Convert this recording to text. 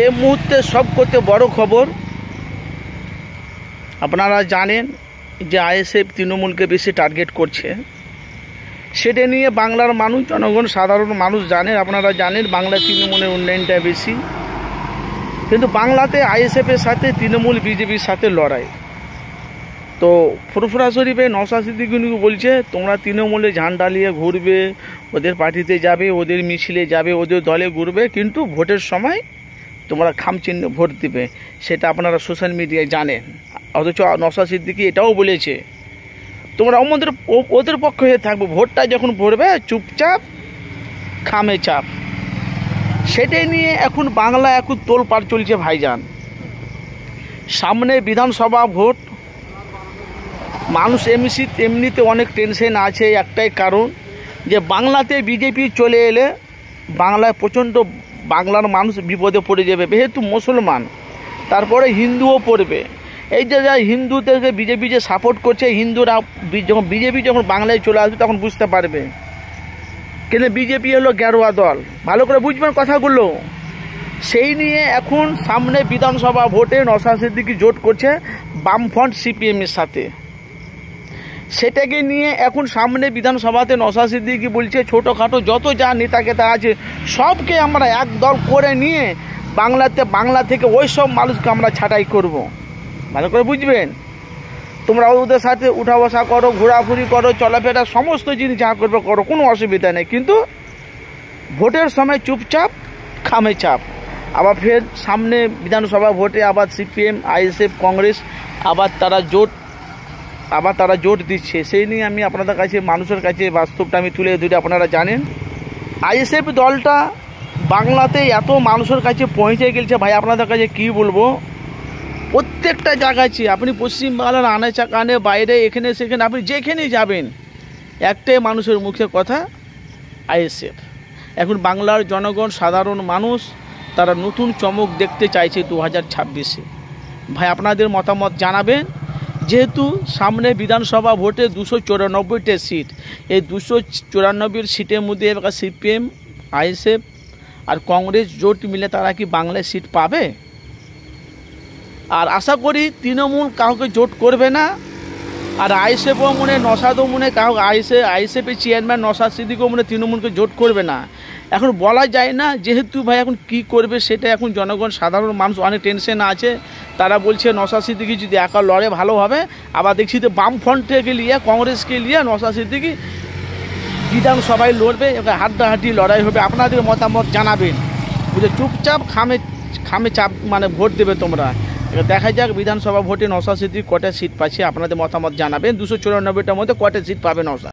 এই মুহূর্তে সবথেকে বড় খবর, আপনারা জানেন যে আইএসএফ তৃণমূলকে বেশি টার্গেট করছে। সেটা নিয়ে বাংলার মানুষ, জনগণ, সাধারণ মানুষ জানেন, আপনারা জানেন বাংলায় তৃণমূলের উন্নয়নটা বেশি। কিন্তু বাংলাতে আইএসএফের সাথে তৃণমূল বিজেপির সাথে লড়াই। তো ফুরফুরা শরীফে নওশাদ সিদ্দিকী বলছে তোমরা তৃণমূলে ঝান্ডা নিয়ে ঘুরবে, ওদের পার্টিতে যাবে, ওদের মিছিলে যাবে, ওদের দলে ঘুরবে, কিন্তু ভোটের সময় তোমরা খামচিহ্ন ভোট দিবে। সেটা আপনারা সোশ্যাল মিডিয়ায় জানেন। অথচ নওশাদ সিদ্দিকী এটাও বলেছে তোমরা ওদের পক্ষে হয়ে থাকবে, ভোটটা যখন পড়বে চুপচাপ খামে চাপ। সেটাই নিয়ে এখন বাংলা এখন তোলপাড় চলছে ভাইজান। সামনে বিধানসভা ভোট, মানুষ এমনিতে অনেক টেনশন আছে। একটাই কারণ যে বাংলাতে বিজেপি চলে এলে বাংলায় প্রচণ্ড বাংলার মানুষ বিপদে পড়ে যাবে। যেহেতু মুসলমান, তারপরে হিন্দুও পড়বে। এই যে যা হিন্দুদেরকে বিজেপি যে সাপোর্ট করছে, হিন্দুরা যখন বিজেপি যখন বাংলায় চলে আসবে তখন বুঝতে পারবে কিন্তু বিজেপি হলো গেরুয়া দল। ভালো করে বুঝবেন কথাগুলো। সেই নিয়ে এখন সামনে বিধানসভা ভোটে নওশাদ সিদ্দিকী জোট করছে বামফ্রন্ট সিপিএমের সাথে। সেটাকে নিয়ে এখন সামনে বিধানসভাতে নওশাদ সিদ্দিকী বলছে ছোটোখাটো যত যা নেতাকেতা আছে সবকে আমরা এক দল করে নিয়ে বাংলা থেকে ওই সব মানুষকে আমরা ছাঁটাই করব। ভালো করে বুঝবেন। তোমরা ওদের সাথে উঠা বসা করো, ঘোরাঘুরি করো, চলাফেরা, সমস্ত জিনিস যা করবে করো, কোনো অসুবিধা নেই, কিন্তু ভোটের সময় চুপচাপ খামে চাপ। আবার ফের সামনে বিধানসভা ভোটে আবার সিপিএম, আইএসএফ, কংগ্রেস আবার তারা জোট দিচ্ছে। সেই নিয়ে আমি আপনাদের কাছে, মানুষের কাছে বাস্তবটা আমি তুলে ধরে, আপনারা জানেন আইএসএফ দলটা বাংলাতে এত মানুষের কাছে পৌঁছে গেছে ভাই, আপনাদের কাছে কি বলবো। প্রত্যেকটা জায়গায় আপনি পশ্চিমবাংলার আনে চাকানে বাইরে এখানে সেখানে আপনি যেখানেই যাবেন একটাই মানুষের মুখে কথা আইএসএফ। এখন বাংলার জনগণ, সাধারণ মানুষ তারা নতুন চমক দেখতে চাইছে 2026-এ। ভাই আপনাদের মতামত জানাবেন। যেহেতু সামনে বিধানসভা ভোটে 294টা সিট, এই 294 সিটের মধ্যে এবার সিপিএম, আইএসএফ আর কংগ্রেস জোট মিলে তারা কি বাংলায় সিট পাবে? আর আশা করি তৃণমূল কাউকে জোট করবে না। আর আইএসএফও মনে, নওশাদও মনে কাউকে, আইএসএফের চেয়ারম্যান নওশাদ সিদ্দিকীও মনে তৃণমূলকে জোট করবে না। এখন বলা যায় না, যেহেতু ভাই এখন কি করবে সেটা এখন জনগণ, সাধারণ মানুষ অনেক টেনশন আছে। তারা বলছে নওশাদ সিদ্দিকী যদি একা লড়ে ভালো হবে। আবার দেখছি তো বামফ্রন্টকে নিয়ে, কংগ্রেসকে নিয়ে নওশাদ সিদ্দিকী বিধানসভায় লড়বে, হাড্ডাহাড্ডি লড়াই হবে। আপনাদের মতামত জানাবেন। বুঝে চুপচাপ খামে চাপ মানে ভোট দেবে তোমরা। দেখা যাক বিধানসভা ভোটে নওশাদ সিদ্দিকী কটা সিট পাচ্ছে, আপনাদের মতামত জানাবেন। 294টার মধ্যে কটা সিট পাবে নওশাদ।